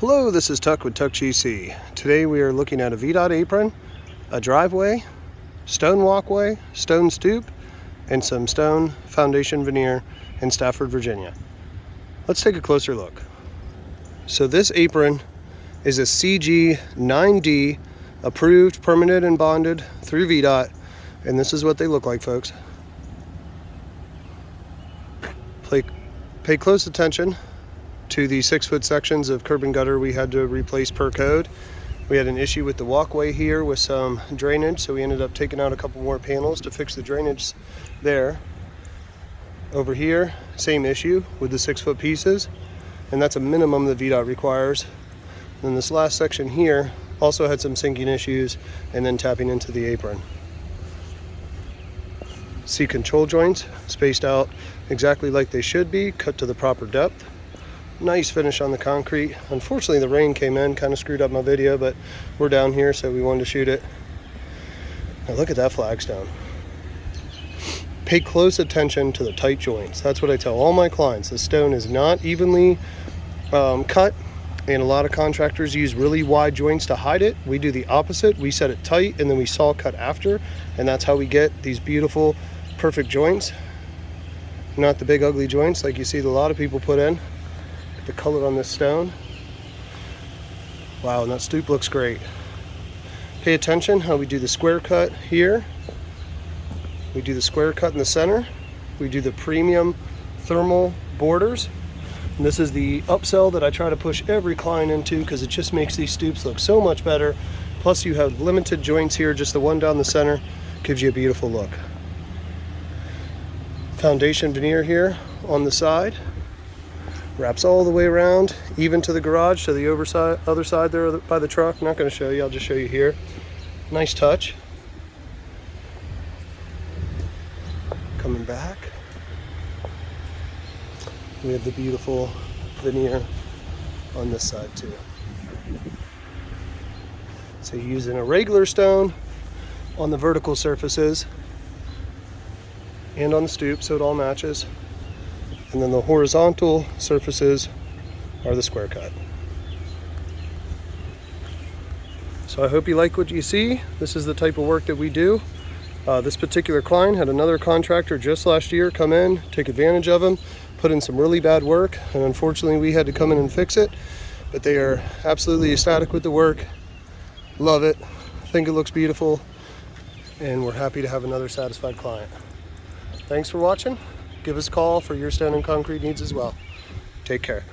Hello, this is Tuck with Tuck GC. Today we are looking at a VDOT apron, a driveway, stone walkway, stone stoop, and some stone foundation veneer in Stafford, Virginia. Let's take a closer look. So this apron is a CG 9D approved, permitted, and bonded through VDOT, and this is what they look like, folks. Pay close attention to the 6-foot sections of curb and gutter we had to replace per code. We had an issue with the walkway here with some drainage, so we ended up taking out a couple more panels to fix the drainage there. Over here, same issue with the 6-foot pieces, and that's a minimum that VDOT requires. And this last section here also had some sinking issues and then tapping into the apron. See control joints spaced out exactly like they should be, cut to the proper depth. Nice finish on the concrete. Unfortunately the rain came in, kind of screwed up my video, but we're down here so we wanted to shoot it. Now look at that flagstone. Pay close attention to the tight joints. That's what I tell all my clients. The stone is not evenly cut, and a lot of contractors use really wide joints to hide it. We do the opposite. We set it tight and then we saw cut after, and that's how we get these beautiful perfect joints, not the big ugly joints like you see a lot of people put in. The color on this stone, wow, and that stoop looks great. Pay attention how we do the square cut here. We do the square cut in the center. We do the premium thermal borders. And this is the upsell that I try to push every client into because it just makes these stoops look so much better. Plus you have limited joints here, just the one down the center gives you a beautiful look. Foundation veneer here on the side. Wraps all the way around, even to the garage, to the other side there by the truck. I'm not going to show you, I'll just show you here. Nice touch. Coming back, we have the beautiful veneer on this side too. So you're using a regular stone on the vertical surfaces and on the stoop, so it all matches. And then the horizontal surfaces are the square cut. So I hope you like what you see. This is the type of work that we do. This particular client had another contractor just last year come in, take advantage of him, put in some really bad work, and unfortunately we had to come in and fix it. But they are absolutely ecstatic with the work, love it, think it looks beautiful, and we're happy to have another satisfied client. Thanks for watching. Give us a call for your stone and concrete needs as well. Take care.